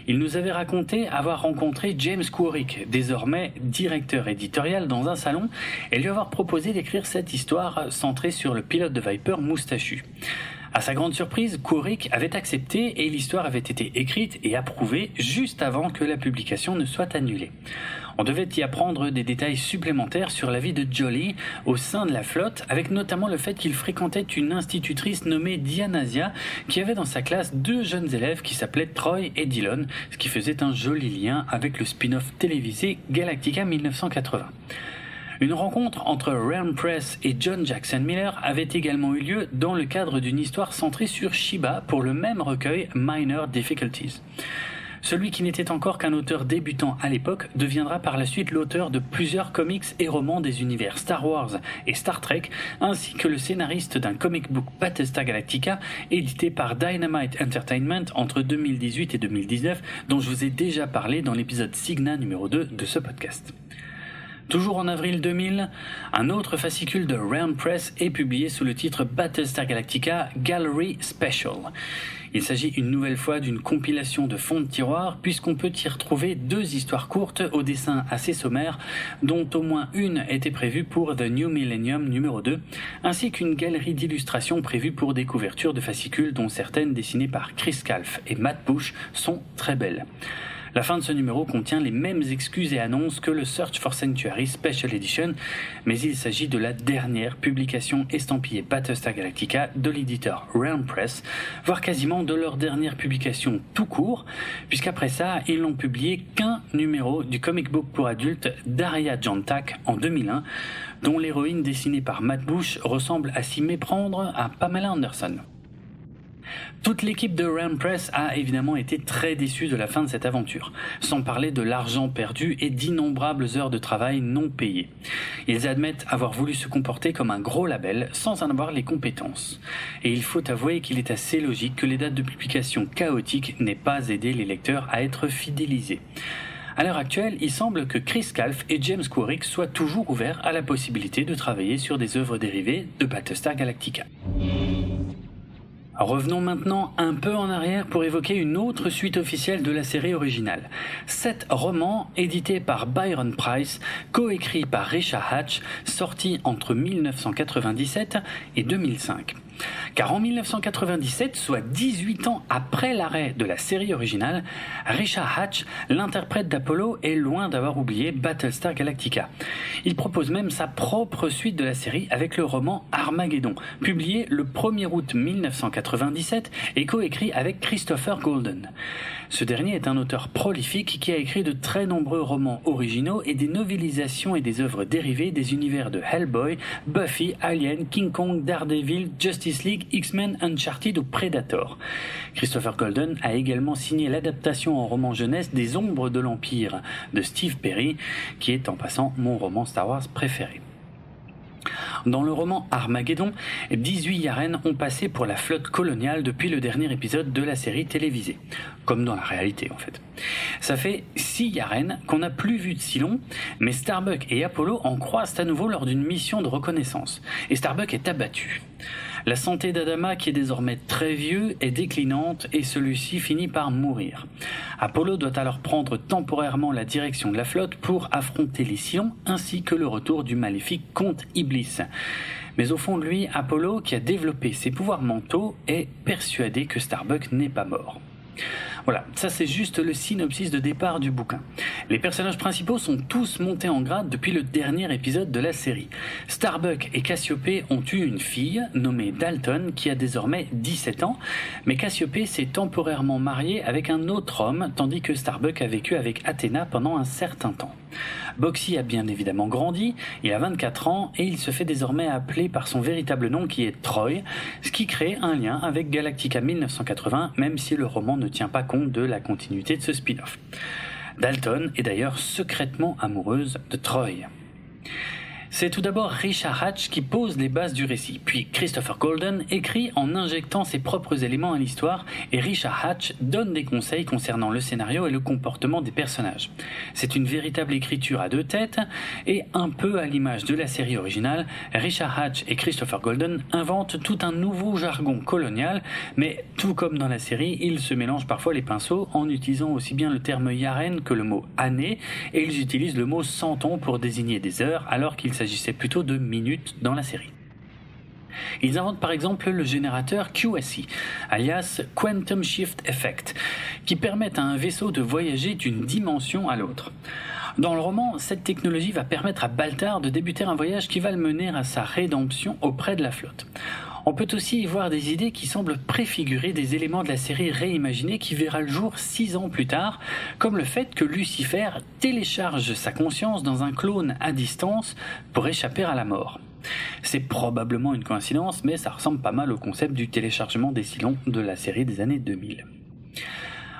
Il nous avait raconté avoir rencontré James Quarrick, désormais directeur éditorial dans un salon, et lui avoir proposé d'écrire cette histoire centrée sur le pilote de Viper moustachu. À sa grande surprise, Quarrick avait accepté et l'histoire avait été écrite et approuvée juste avant que la publication ne soit annulée. On devait y apprendre des détails supplémentaires sur la vie de Jolly au sein de la flotte, avec notamment le fait qu'il fréquentait une institutrice nommée Dianasia qui avait dans sa classe 2 jeunes élèves qui s'appelaient Troy et Dillon, ce qui faisait un joli lien avec le spin-off télévisé Galactica 1980. Une rencontre entre Realm Press et John Jackson Miller avait également eu lieu dans le cadre d'une histoire centrée sur Shiba pour le même recueil Minor Difficulties. Celui qui n'était encore qu'un auteur débutant à l'époque deviendra par la suite l'auteur de plusieurs comics et romans des univers Star Wars et Star Trek, ainsi que le scénariste d'un comic book Battlestar Galactica édité par Dynamite Entertainment entre 2018 et 2019, dont je vous ai déjà parlé dans l'épisode Cygna numéro 2 de ce podcast. Toujours en avril 2000, un autre fascicule de Realm Press est publié sous le titre Battlestar Galactica Gallery Special. Il s'agit une nouvelle fois d'une compilation de fonds de tiroir puisqu'on peut y retrouver 2 histoires courtes au dessin assez sommaire dont au moins une était prévue pour The New Millennium numéro 2 ainsi qu'une galerie d'illustrations prévue pour des couvertures de fascicules dont certaines dessinées par Chris Calf et Matt Bush sont très belles. La fin de ce numéro contient les mêmes excuses et annonces que le Search for Sanctuary Special Edition, mais il s'agit de la dernière publication estampillée Battlestar Galactica de l'éditeur Realm Press, voire quasiment de leur dernière publication tout court, puisqu'après ça, ils n'ont publié qu'un numéro du comic book pour adultes d'Aria Jantak en 2001, dont l'héroïne dessinée par Matt Bush ressemble à s'y méprendre à Pamela Anderson. Toute l'équipe de Realm Press a évidemment été très déçue de la fin de cette aventure, sans parler de l'argent perdu et d'innombrables heures de travail non payées. Ils admettent avoir voulu se comporter comme un gros label sans en avoir les compétences. Et il faut avouer qu'il est assez logique que les dates de publication chaotiques n'aient pas aidé les lecteurs à être fidélisés. À l'heure actuelle, il semble que Chris Calf et James Quarrick soient toujours ouverts à la possibilité de travailler sur des œuvres dérivées de Battlestar Galactica. Revenons maintenant un peu en arrière pour évoquer une autre suite officielle de la série originale. 7 romans édités par Byron Preiss, coécrits par Richard Hatch, sortis entre 1997 et 2005. Car en 1997, soit 18 ans après l'arrêt de la série originale, Richard Hatch, l'interprète d'Apollo, est loin d'avoir oublié Battlestar Galactica. Il propose même sa propre suite de la série avec le roman Armageddon, publié le 1er août 1997 et coécrit avec Christopher Golden. Ce dernier est un auteur prolifique qui a écrit de très nombreux romans originaux et des novélisations et des œuvres dérivées des univers de Hellboy, Buffy, Alien, King Kong, Daredevil, Justice League, X-Men, Uncharted ou Predator. Christopher Golden a également signé l'adaptation en roman jeunesse des Ombres de l'Empire de Steve Perry, qui est en passant mon roman Star Wars préféré. Dans le roman Armageddon, 18 Yaren ont passé pour la flotte coloniale depuis le dernier épisode de la série télévisée, comme dans la réalité en fait. Ça fait 6 Yaren qu'on n'a plus vu de si long, mais Starbuck et Apollo en croisent à nouveau lors d'une mission de reconnaissance, et Starbuck est abattu. La santé d'Adama, qui est désormais très vieux, est déclinante et celui-ci finit par mourir. Apollo doit alors prendre temporairement la direction de la flotte pour affronter les Cylons ainsi que le retour du maléfique comte Iblis. Mais au fond de lui, Apollo, qui a développé ses pouvoirs mentaux, est persuadé que Starbuck n'est pas mort. Voilà, ça c'est juste le synopsis de départ du bouquin. Les personnages principaux sont tous montés en grade depuis le dernier épisode de la série. Starbuck et Cassiopée ont eu une fille nommée Dalton qui a désormais 17 ans, mais Cassiopée s'est temporairement mariée avec un autre homme tandis que Starbuck a vécu avec Athéna pendant un certain temps. Boxy a bien évidemment grandi, il a 24 ans et il se fait désormais appeler par son véritable nom qui est Troy, ce qui crée un lien avec Galactica 1980 même si le roman ne tient pas compte de la continuité de ce spin-off. Dalton est d'ailleurs secrètement amoureuse de Troy. C'est tout d'abord Richard Hatch qui pose les bases du récit, puis Christopher Golden écrit en injectant ses propres éléments à l'histoire et Richard Hatch donne des conseils concernant le scénario et le comportement des personnages. C'est une véritable écriture à deux têtes et un peu à l'image de la série originale, Richard Hatch et Christopher Golden inventent tout un nouveau jargon colonial, mais tout comme dans la série, ils se mélangent parfois les pinceaux en utilisant aussi bien le terme yaren que le mot année et ils utilisent le mot centon pour désigner des heures alors qu'il s'agissait plutôt de minutes dans la série. Ils inventent par exemple le générateur QSE, alias Quantum Shift Effect, qui permet à un vaisseau de voyager d'une dimension à l'autre. Dans le roman, cette technologie va permettre à Baltar de débuter un voyage qui va le mener à sa rédemption auprès de la flotte. On peut aussi y voir des idées qui semblent préfigurer des éléments de la série réimaginée qui verra le jour 6 ans plus tard, comme le fait que Lucifer télécharge sa conscience dans un clone à distance pour échapper à la mort. C'est probablement une coïncidence, mais ça ressemble pas mal au concept du téléchargement des Cylons de la série des années 2000.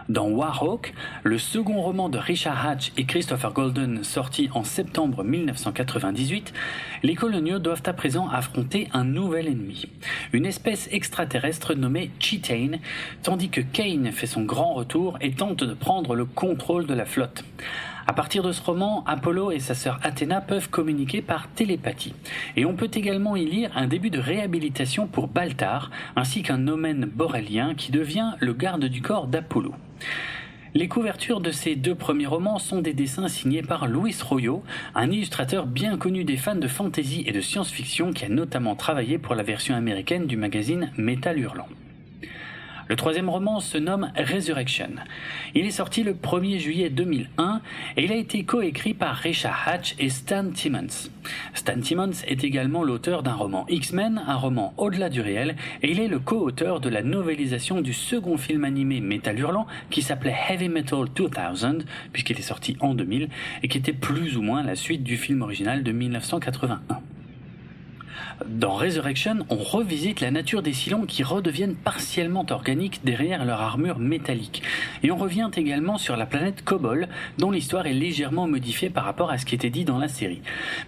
Dans Warhawk, le second roman de Richard Hatch et Christopher Golden sorti en septembre 1998, les coloniaux doivent à présent affronter un nouvel ennemi, une espèce extraterrestre nommée Chitane, tandis que Kane fait son grand retour et tente de prendre le contrôle de la flotte. À partir de ce roman, Apollo et sa sœur Athéna peuvent communiquer par télépathie. Et on peut également y lire un début de réhabilitation pour Baltar, ainsi qu'un omen borélien qui devient le garde du corps d'Apollo. Les couvertures de ces deux premiers romans sont des dessins signés par Luis Royo, un illustrateur bien connu des fans de fantasy et de science-fiction qui a notamment travaillé pour la version américaine du magazine Métal Hurlant. Le troisième roman se nomme Resurrection. Il est sorti le 1er juillet 2001 et il a été coécrit par Richard Hatch et Stan Timmons. Stan Timmons est également l'auteur d'un roman X-Men, un roman au-delà du réel, et il est le co-auteur de la novélisation du second film animé Métal Hurlant qui s'appelait Heavy Metal 2000, puisqu'il est sorti en 2000, et qui était plus ou moins la suite du film original de 1981. Dans Resurrection, on revisite la nature des Cylons qui redeviennent partiellement organiques derrière leur armure métallique. Et on revient également sur la planète Kobol, dont l'histoire est légèrement modifiée par rapport à ce qui était dit dans la série.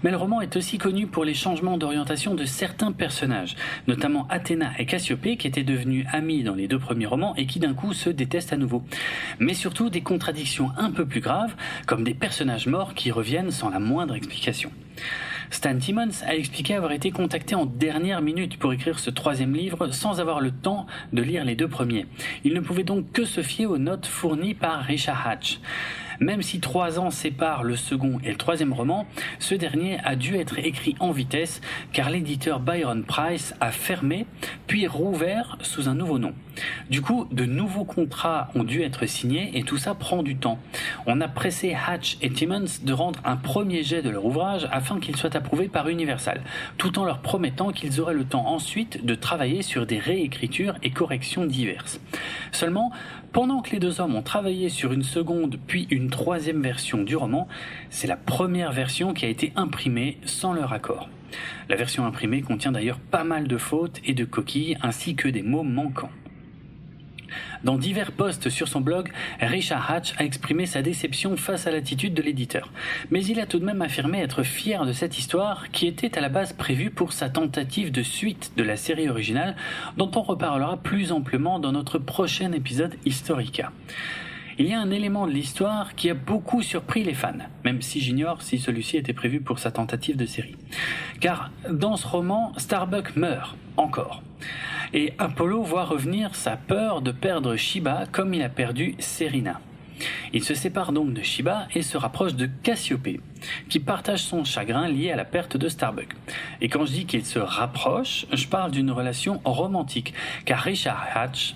Mais le roman est aussi connu pour les changements d'orientation de certains personnages, notamment Athéna et Cassiopée qui étaient devenus amis dans les deux premiers romans et qui d'un coup se détestent à nouveau. Mais surtout des contradictions un peu plus graves, comme des personnages morts qui reviennent sans la moindre explication. Stan Timmons a expliqué avoir été contacté en dernière minute pour écrire ce troisième livre sans avoir le temps de lire les deux premiers. Il ne pouvait donc que se fier aux notes fournies par Richard Hatch. Même si 3 ans séparent le second et le troisième roman, ce dernier a dû être écrit en vitesse car l'éditeur Byron Preiss a fermé puis rouvert sous un nouveau nom. Du coup, de nouveaux contrats ont dû être signés et tout ça prend du temps. On a pressé Hatch et Timmons de rendre un premier jet de leur ouvrage afin qu'il soit approuvé par Universal, tout en leur promettant qu'ils auraient le temps ensuite de travailler sur des réécritures et corrections diverses. Seulement, pendant que les deux hommes ont travaillé sur une seconde puis une troisième version du roman, c'est la première version qui a été imprimée sans leur accord. La version imprimée contient d'ailleurs pas mal de fautes et de coquilles ainsi que des mots manquants. Dans divers posts sur son blog, Richard Hatch a exprimé sa déception face à l'attitude de l'éditeur. Mais il a tout de même affirmé être fier de cette histoire qui était à la base prévue pour sa tentative de suite de la série originale dont on reparlera plus amplement dans notre prochain épisode Historica. il y a un élément de l'histoire qui a beaucoup surpris les fans, même si j'ignore si celui-ci était prévu pour sa tentative de série. Car dans ce roman, Starbuck meurt, encore. Et Apollo voit revenir sa peur de perdre Shiba comme il a perdu Serena. Il se sépare donc de Shiba et se rapproche de Cassiopée, qui partage son chagrin lié à la perte de Starbuck. Et quand je dis qu'il se rapproche, je parle d'une relation romantique, car Richard Hatch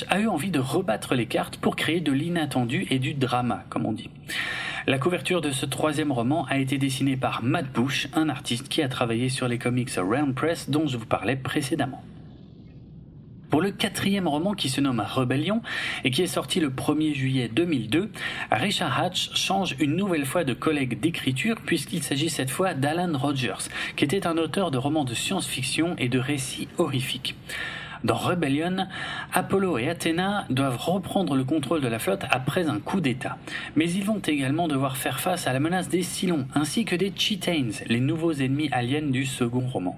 a eu envie de rebattre les cartes pour créer de l'inattendu et du drama, comme on dit. La couverture de ce 3e roman a été dessinée par Matt Bush, un artiste qui a travaillé sur les comics Realm Press dont je vous parlais précédemment. Pour le 4e roman qui se nomme Rebellion et qui est sorti le 1er juillet 2002, Richard Hatch change une nouvelle fois de collègue d'écriture puisqu'il s'agit cette fois d'Alan Rogers, qui était un auteur de romans de science-fiction et de récits horrifiques. Dans Rebellion, Apollo et Athéna doivent reprendre le contrôle de la flotte après un coup d'État. Mais ils vont également devoir faire face à la menace des Cylons ainsi que des Chitains, les nouveaux ennemis aliens du second roman.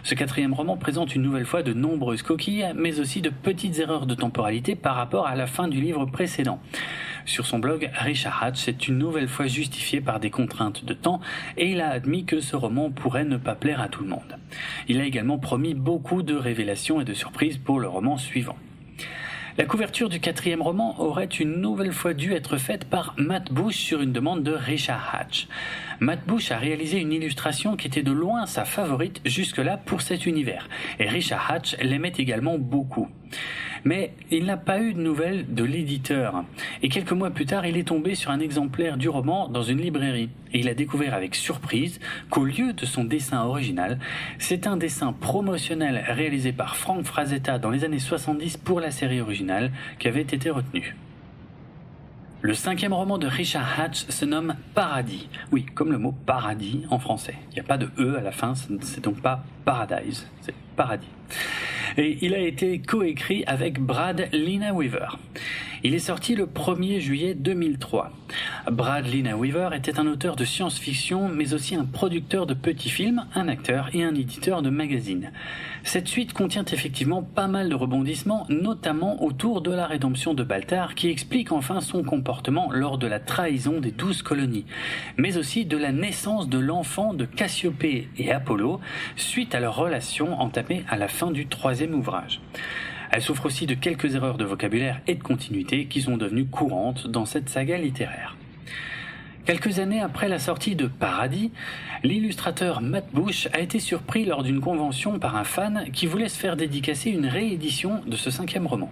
Ce 4e roman présente une nouvelle fois de nombreuses coquilles, mais aussi de petites erreurs de temporalité par rapport à la fin du livre précédent. Sur son blog, Richard Hatch s'est une nouvelle fois justifié par des contraintes de temps et il a admis que ce roman pourrait ne pas plaire à tout le monde. Il a également promis beaucoup de révélations et de surprises pour le roman suivant. La couverture du 4e roman aurait une nouvelle fois dû être faite par Matt Bush sur une demande de Richard Hatch. Matt Bush a réalisé une illustration qui était de loin sa favorite jusque-là pour cet univers, et Richard Hatch l'aimait également beaucoup. Mais il n'a pas eu de nouvelles de l'éditeur, et quelques mois plus tard, il est tombé sur un exemplaire du roman dans une librairie, et il a découvert avec surprise qu'au lieu de son dessin original, c'est un dessin promotionnel réalisé par Frank Frazetta dans les années 70 pour la série originale qui avait été retenu. Le 5e roman de Richard Hatch se nomme Paradis. Oui, comme le mot paradis en français. Il n'y a pas de E à la fin, c'est donc pas Paradise, c'est Paradis. Et il a été coécrit avec Brad Linaweaver. Il est sorti le 1er juillet 2003. Brad Linaweaver était un auteur de science-fiction, mais aussi un producteur de petits films, un acteur et un éditeur de magazines. Cette suite contient effectivement pas mal de rebondissements, notamment autour de la rédemption de Baltar, qui explique enfin son comportement lors de la trahison des 12 colonies, mais aussi de la naissance de l'enfant de Cassiopée et Apollo, suite à leur relation entamée à la fin du 3e ouvrage. Elle souffre aussi de quelques erreurs de vocabulaire et de continuité qui sont devenues courantes dans cette saga littéraire. Quelques années après la sortie de Paradis, l'illustrateur Matt Bush a été surpris lors d'une convention par un fan qui voulait se faire dédicacer une réédition de ce 5e roman.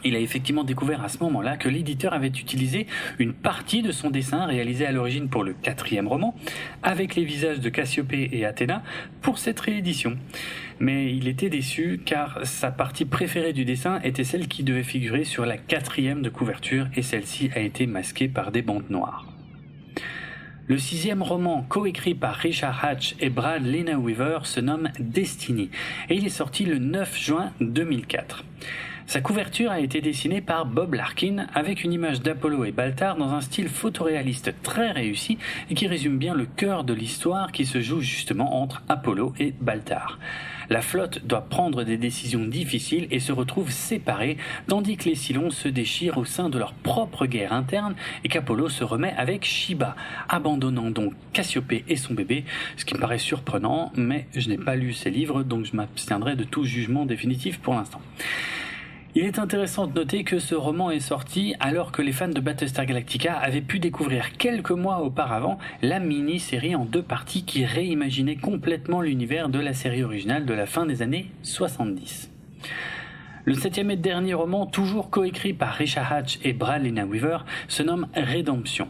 Il a effectivement découvert à ce moment-là que l'éditeur avait utilisé une partie de son dessin réalisé à l'origine pour le 4e roman, avec les visages de Cassiopée et Athéna, pour cette réédition. Mais il était déçu car sa partie préférée du dessin était celle qui devait figurer sur la 4e de couverture et celle-ci a été masquée par des bandes noires. Le 6e roman, coécrit par Richard Hatch et Brad Linaweaver, se nomme Destiny et il est sorti le 9 juin 2004. Sa couverture a été dessinée par Bob Larkin avec une image d'Apollo et Baltar dans un style photoréaliste très réussi et qui résume bien le cœur de l'histoire qui se joue justement entre Apollo et Baltar. La flotte doit prendre des décisions difficiles et se retrouve séparée, tandis que les Cylons se déchirent au sein de leur propre guerre interne et qu'Apollo se remet avec Shiba, abandonnant donc Cassiopée et son bébé, ce qui me paraît surprenant, mais je n'ai pas lu ces livres, donc je m'abstiendrai de tout jugement définitif pour l'instant. Il est intéressant de noter que ce roman est sorti alors que les fans de Battlestar Galactica avaient pu découvrir quelques mois auparavant la mini-série en 2 parties qui réimaginait complètement l'univers de la série originale de la fin des années 70. Le 7e et dernier roman, toujours coécrit par Richard Hatch et Brad Linaweaver, se nomme Redemption.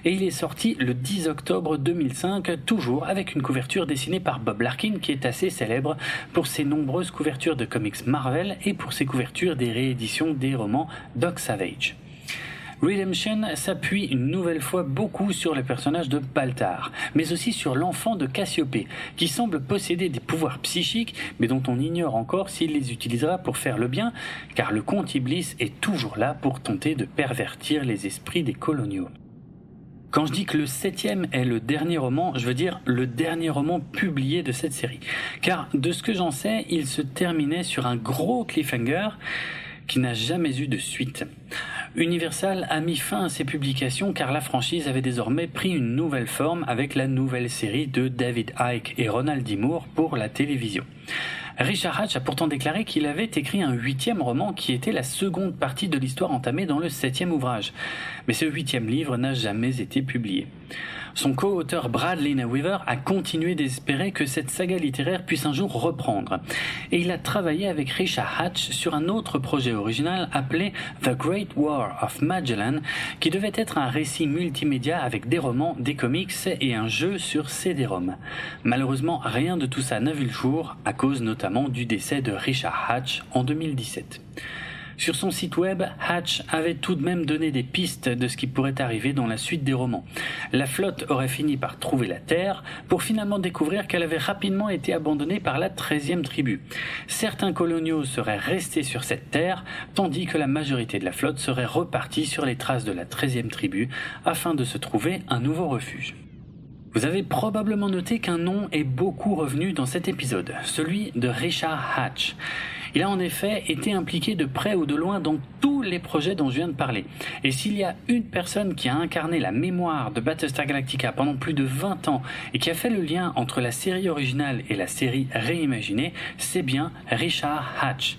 Et il est sorti le 10 octobre 2005, toujours avec une couverture dessinée par Bob Larkin qui est assez célèbre pour ses nombreuses couvertures de comics Marvel et pour ses couvertures des rééditions des romans Doc Savage. Redemption s'appuie une nouvelle fois beaucoup sur le personnage de Baltar, mais aussi sur l'enfant de Cassiopée, qui semble posséder des pouvoirs psychiques, mais dont on ignore encore s'il les utilisera pour faire le bien, car le comte Iblis est toujours là pour tenter de pervertir les esprits des coloniaux. Quand je dis que le 7e est le dernier roman, je veux dire le dernier roman publié de cette série. Car de ce que j'en sais, il se terminait sur un gros cliffhanger qui n'a jamais eu de suite. Universal a mis fin à ses publications car la franchise avait désormais pris une nouvelle forme avec la nouvelle série de David Icke et Ronald D. Moore pour la télévision. Richard Hatch a pourtant déclaré qu'il avait écrit un 8e roman qui était la seconde partie de l'histoire entamée dans le 7e ouvrage. Mais ce 8e livre n'a jamais été publié. Son co-auteur Brad Linaweaver a continué d'espérer que cette saga littéraire puisse un jour reprendre. Et il a travaillé avec Richard Hatch sur un autre projet original appelé The Great War of Magellan, qui devait être un récit multimédia avec des romans, des comics et un jeu sur CD-ROM. Malheureusement, rien de tout ça n'a vu le jour, à cause notamment du décès de Richard Hatch en 2017. Sur son site web, Hatch avait tout de même donné des pistes de ce qui pourrait arriver dans la suite des romans. La flotte aurait fini par trouver la Terre, pour finalement découvrir qu'elle avait rapidement été abandonnée par la 13e tribu. Certains coloniaux seraient restés sur cette Terre, tandis que la majorité de la flotte serait repartie sur les traces de la 13e tribu, afin de se trouver un nouveau refuge. Vous avez probablement noté qu'un nom est beaucoup revenu dans cet épisode, celui de Richard Hatch. Il a en effet été impliqué de près ou de loin dans tous les projets dont je viens de parler. Et s'il y a une personne qui a incarné la mémoire de Battlestar Galactica pendant plus de 20 ans et qui a fait le lien entre la série originale et la série réimaginée, c'est bien Richard Hatch.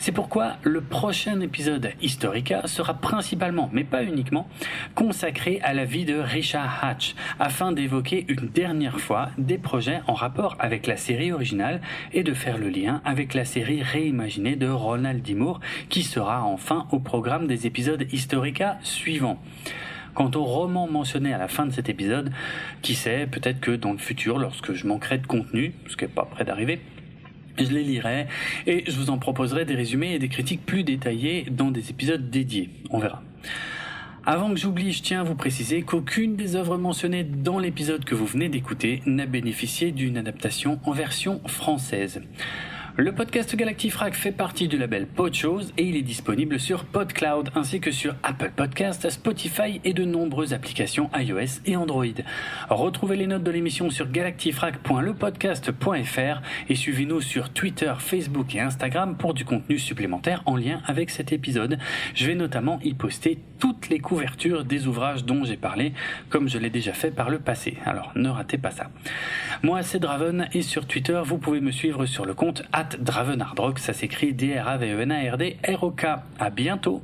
C'est pourquoi le prochain épisode Historica sera principalement, mais pas uniquement, consacré à la vie de Richard Hatch, afin d'évoquer une dernière fois des projets en rapport avec la série originale et de faire le lien avec la série réimaginée de Ronald D. Moore, qui sera enfin au programme des épisodes Historica suivants. Quant au roman mentionné à la fin de cet épisode, qui sait, peut-être que dans le futur, lorsque je manquerai de contenu, ce qui n'est pas près d'arriver, je les lirai et je vous en proposerai des résumés et des critiques plus détaillées dans des épisodes dédiés. On verra. Avant que j'oublie, je tiens à vous préciser qu'aucune des œuvres mentionnées dans l'épisode que vous venez d'écouter n'a bénéficié d'une adaptation en version française. Le podcast Galactifrac fait partie du label Podchose et il est disponible sur PodCloud ainsi que sur Apple Podcasts, Spotify et de nombreuses applications iOS et Android. Retrouvez les notes de l'émission sur galactifrac.lepodcast.fr et suivez-nous sur Twitter, Facebook et Instagram pour du contenu supplémentaire en lien avec cet épisode. Je vais notamment y poster toutes les couvertures des ouvrages dont j'ai parlé, comme je l'ai déjà fait par le passé. Alors ne ratez pas ça. Moi c'est Draven et sur Twitter vous pouvez me suivre sur le compte @DravenHardRock, ça s'écrit DRAVENARDROK. À bientôt.